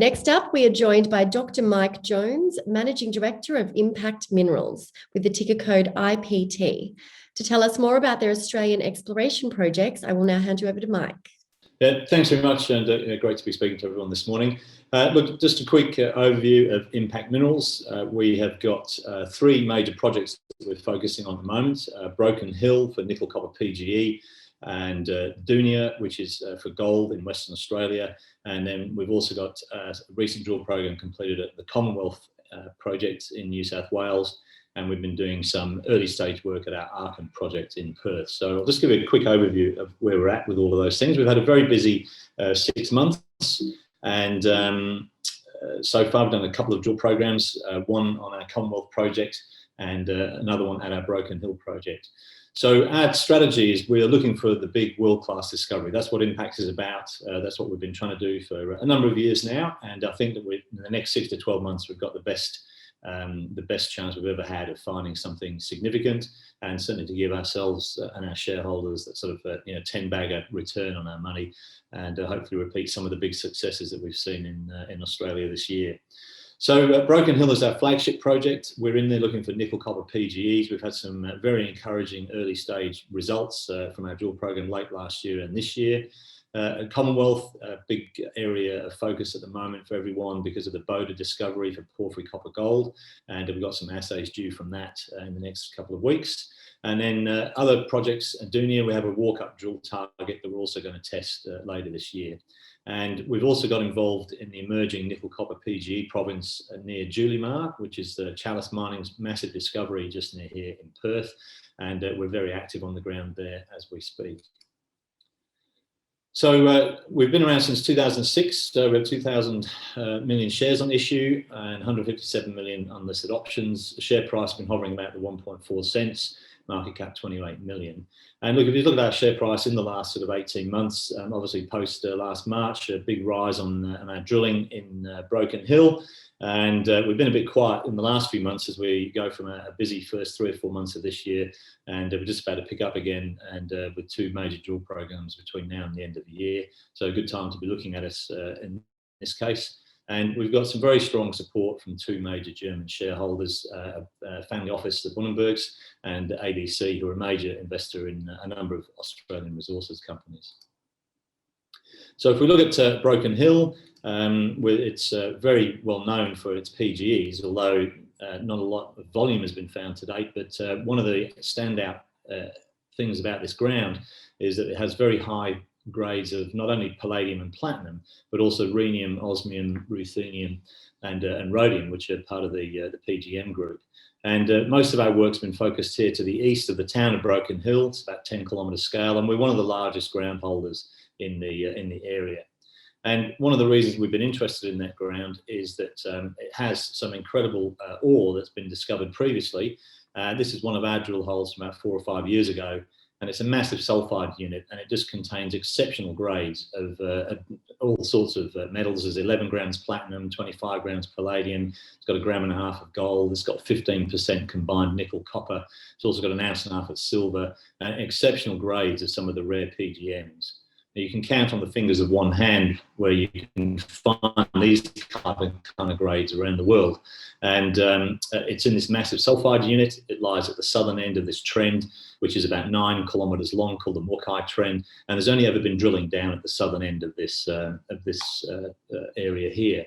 Next up, we are joined by Dr. Mike Jones, Managing Director of Impact Minerals, with the ticker code IPT. To tell us more about their Australian exploration projects, I will now hand you over to Mike. Yeah, thanks very much, and great to be speaking to everyone this morning. Look, just a quick overview of Impact Minerals. We have got three major projects that we're focusing on at the moment. Broken Hill for nickel copper PGE, and Dunya, which is for gold in Western Australia. And then we've also got a recent drill program completed at the Commonwealth Project in New South Wales. And we've been doing some early stage work at our Arkhan Project in Perth. So I'll just give you a quick overview of where we're at with all of those things. We've had a very busy 6 months, and so far we've done a couple of drill programs, one on our Commonwealth Project and another one at our Broken Hill Project. So our strategy is we're looking for the big world-class discovery. That's what Impact is about. That's what we've been trying to do for a number of years now. And I think that in the next 6 to 12 months, we've got the best chance we've ever had of finding something significant, and certainly to give ourselves and our shareholders that sort of 10-bagger return on our money, and hopefully repeat some of the big successes that we've seen in Australia this year. So Broken Hill is our flagship project. We're in there looking for nickel copper PGEs. We've had some very encouraging early stage results from our drill program late last year and this year. Commonwealth, a big area of focus at the moment for everyone because of the Boda discovery for porphyry copper gold, and we've got some assays due from that in the next couple of weeks. And then other projects at Dunya, we have a walk-up drill target that we're also going to test later this year. And we've also got involved in the emerging nickel copper PGE province near Julimar, which is the Chalice Mining's massive discovery just near here in Perth, and we're very active on the ground there as we speak. So we've been around since 2006, so we have 2,000 million shares on issue and 157 million unlisted options. The share price has been hovering about the 1.4 cents, market cap 28 million. And look, if you look at our share price in the last sort of 18 months, obviously post last March, a big rise on our drilling in Broken Hill. And we've been a bit quiet in the last few months as we go from a busy first 3 or 4 months of this year, and we're just about to pick up again, and with 2 major drill programs between now and the end of the year. So a good time to be looking at us in this case. And we've got some very strong support from 2 major German shareholders, family office, the Bunnenbergs, and ABC, who are a major investor in a number of Australian resources companies. So if we look at Broken Hill, it's very well known for its PGEs, although not a lot of volume has been found to date. But one of the standout things about this ground is that it has very high grades of not only palladium and platinum, but also rhenium, osmium, ruthenium, and rhodium, which are part of the PGM group. And most of our work's been focused here to the east of the town of Broken Hill. It's about 10 kilometre scale, and we're one of the largest ground holders in the area. And one of the reasons we've been interested in that ground is that it has some incredible ore that's been discovered previously. This is one of our drill holes from about 4 or 5 years ago, and it's a massive sulfide unit, and it just contains exceptional grades of all sorts of metals. There's 11 grams platinum, 25 grams palladium. It's got 1.5 grams of gold. It's got 15% combined nickel copper. It's also got 1.5 ounces of silver, and exceptional grades of some of the rare PGMs. You can count on the fingers of one hand where you can find these kind of grades around the world. And it's in this massive sulfide unit. It lies at the southern end of this trend, which is about 9 kilometres long, called the Mokai Trend. And there's only ever been drilling down at the southern end of this area here.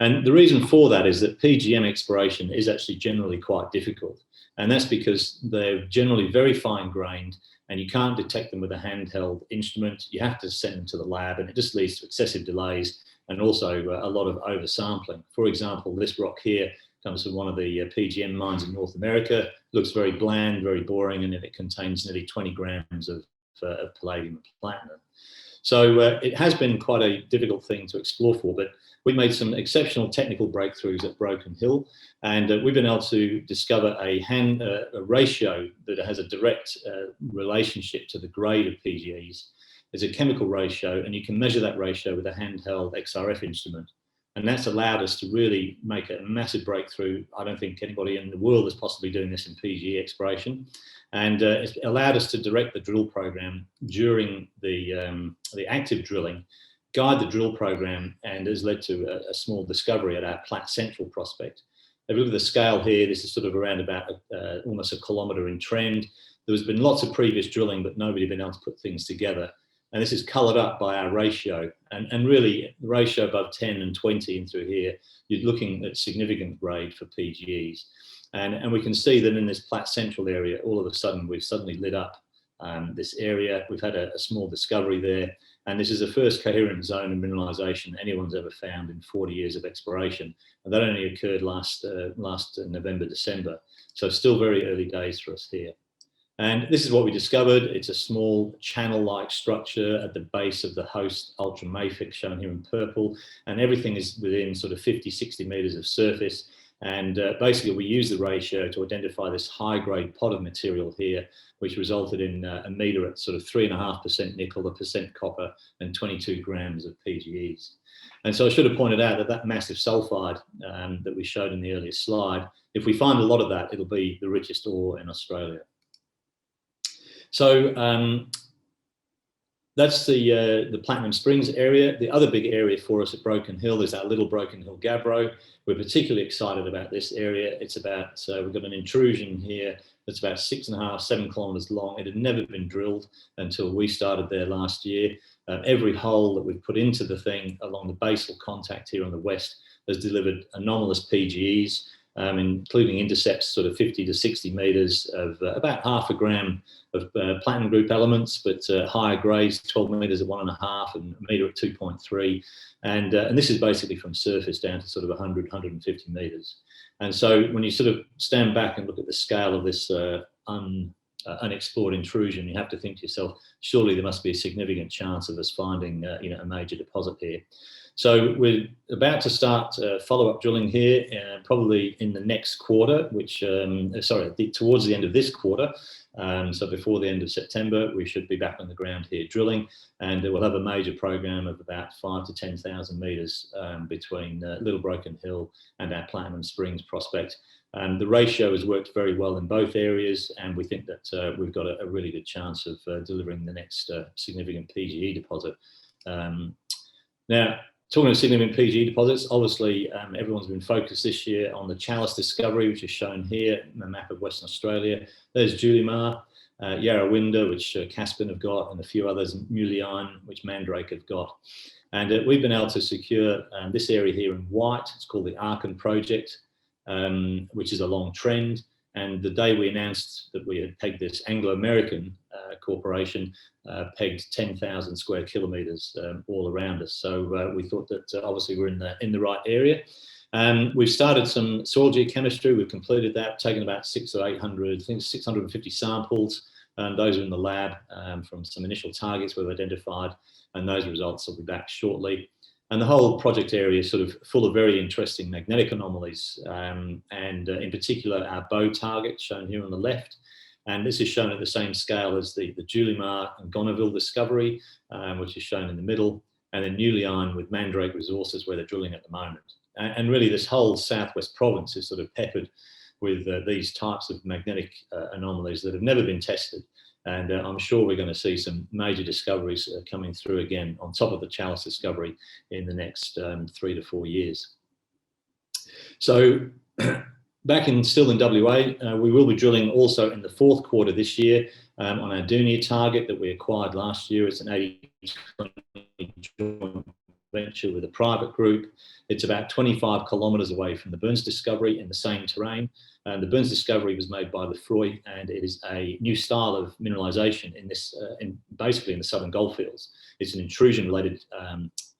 And the reason for that is that PGM exploration is actually generally quite difficult. And that's because they're generally very fine-grained, and you can't detect them with a handheld instrument. You have to send them to the lab, and it just leads to excessive delays and also a lot of oversampling. For example, this rock here comes from one of the PGM mines in North America. Looks very bland, very boring, and it contains nearly 20 grams of palladium and platinum. So it has been quite a difficult thing to explore for, but we made some exceptional technical breakthroughs at Broken Hill, and we've been able to discover a ratio that has a direct relationship to the grade of PGEs. There's a chemical ratio, and you can measure that ratio with a handheld XRF instrument. And that's allowed us to really make a massive breakthrough. I don't think anybody in the world is possibly doing this in PGE exploration. And it's allowed us to direct the drill program during the active drilling guide the drill program and has led to a small discovery at our Platte Central prospect. If you look at the scale here, this is sort of around about almost a kilometre in trend. There's been lots of previous drilling, but nobody been able to put things together. And this is coloured up by our ratio. And really, the ratio above 10 and 20 in through here, you're looking at significant grade for PGEs. And we can see that in this Platte Central area, all of a sudden, we've suddenly lit up this area. We've had a small discovery there. And this is the first coherent zone of mineralisation anyone's ever found in 40 years of exploration. And that only occurred last November, December. So still very early days for us here. And this is what we discovered. It's a small channel-like structure at the base of the host ultramafic, shown here in purple. And everything is within sort of 50, 60 metres of surface. And basically, we use the ratio to identify this high-grade pot of material here, which resulted in a metre at sort of 3.5% nickel, 1% copper, and 22 grams of PGEs. And so I should have pointed out that that massive sulphide that we showed in the earlier slide, if we find a lot of that, it'll be the richest ore in Australia. So that's the Platinum Springs area. The other big area for us at Broken Hill is our Little Broken Hill Gabbro. We're particularly excited about this area. It's about, we've got an intrusion here that's about 6.5, 7 kilometres long. It had never been drilled until we started there last year. Every hole that we've put into the thing along the basal contact here on the west has delivered anomalous PGEs, including intercepts sort of 50 to 60 metres of about 0.5 gram of platinum group elements, but higher grades, 12 metres at 1.5 and a metre at 2.3. And this is basically from surface down to sort of 100, 150 metres. And so when you sort of stand back and look at the scale of this unexplored intrusion, you have to think to yourself, surely there must be a significant chance of us finding a major deposit here. So we're about to start follow-up drilling here, probably in the next quarter, which, towards the end of this quarter. So before the end of September, we should be back on the ground here drilling, and we'll have a major program of about 5,000 to 10,000 metres between Little Broken Hill and our Platinum Springs prospect. The ratio has worked very well in both areas, and we think that we've got a really good chance of delivering the next significant PGE deposit. Now, talking of significant PGE deposits, obviously everyone's been focused this year on the Chalice discovery, which is shown here in the map of Western Australia. There's Julimar, Yarrawinda, which Caspian have got, and a few others, Mulyan, which Mandrake have got. And we've been able to secure this area here in white. It's called the Arkhan Project, which is a long trend. And the day we announced that we had pegged this, Anglo-American corporation pegged 10,000 square kilometres all around us. So we thought that obviously we're in the right area. We've started some soil geochemistry. We've completed that, taken about 600 or 800, I think 650 samples. Those are in the lab from some initial targets we've identified, and those results will be back shortly. And the whole project area is sort of full of very interesting magnetic anomalies, and in particular our bow target shown here on the left. And this is shown at the same scale as the Julimar and Gonaville discovery, which is shown in the middle, and then Mulyan with Mandrake resources where they're drilling at the moment. And really this whole southwest province is sort of peppered with these types of magnetic anomalies that have never been tested. And I'm sure we're going to see some major discoveries coming through again on top of the Chalice discovery in the next 3 to 4 years. So still in WA, we will be drilling also in the fourth quarter this year on our Dunya target that we acquired last year. It's an 80/20 joint venture with a private group. It's about 25 kilometres away from the Burns discovery in the same terrain. The Burns discovery was made by Lefroy, and it is a new style of mineralisation in this, basically in the southern goldfields. It's an intrusion-related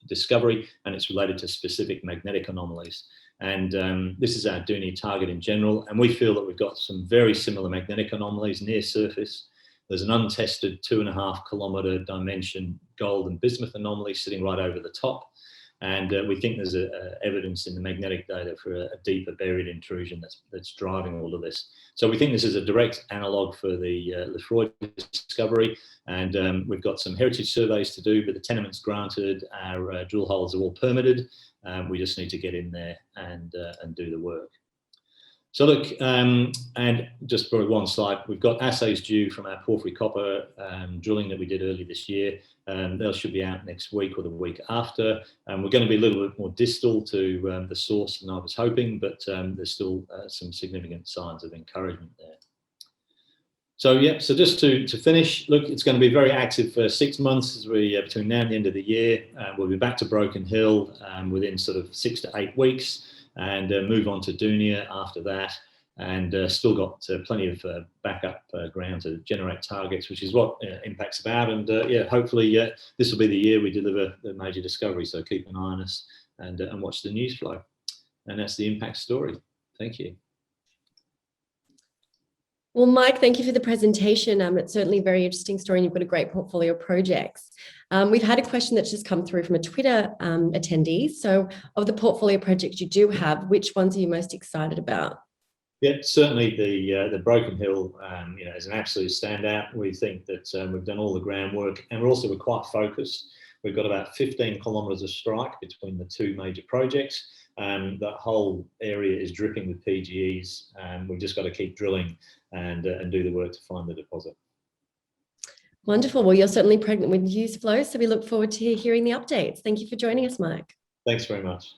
discovery, and it's related to specific magnetic anomalies. And this is our Dunya target in general, and we feel that we've got some very similar magnetic anomalies near surface. There's an untested 2.5 kilometre dimension gold and bismuth anomaly sitting right over the top. And we think there's evidence in the magnetic data for a deeper buried intrusion that's driving all of this. So we think this is a direct analogue for the Lefroy discovery. And we've got some heritage surveys to do, but the tenement's granted, our drill holes are all permitted. We just need to get in there and do the work. So look, and just for one slide, we've got assays due from our porphyry copper drilling that we did early this year. They should be out next week or the week after. We're going to be a little bit more distal to the source than I was hoping, but there's still some significant signs of encouragement there. So yeah, so just to finish, look, it's going to be very active for 6 months as we between now and the end of the year. We'll be back to Broken Hill within sort of 6 to 8 weeks, and move on to Dunya after that. And still got plenty of backup ground to generate targets, which is what Impact's about. And yeah, hopefully this will be the year we deliver the major discovery. So keep an eye on us and watch the news flow. And that's the Impact story. Thank you. Well, Mike, thank you for the presentation. It's certainly a very interesting story, and you've got a great portfolio of projects. We've had a question that's just come through from a Twitter attendee. So of the portfolio projects you do have, which ones are you most excited about? Yeah, certainly the Broken Hill, is an absolute standout. We think that we've done all the groundwork, and we're quite focused. We've got about 15 kilometres of strike between the two major projects. That whole area is dripping with PGEs. We've just got to keep drilling and do the work to find the deposit. Wonderful. Well, you're certainly pregnant with news flow, so we look forward to hearing the updates. Thank you for joining us, Mike. Thanks very much.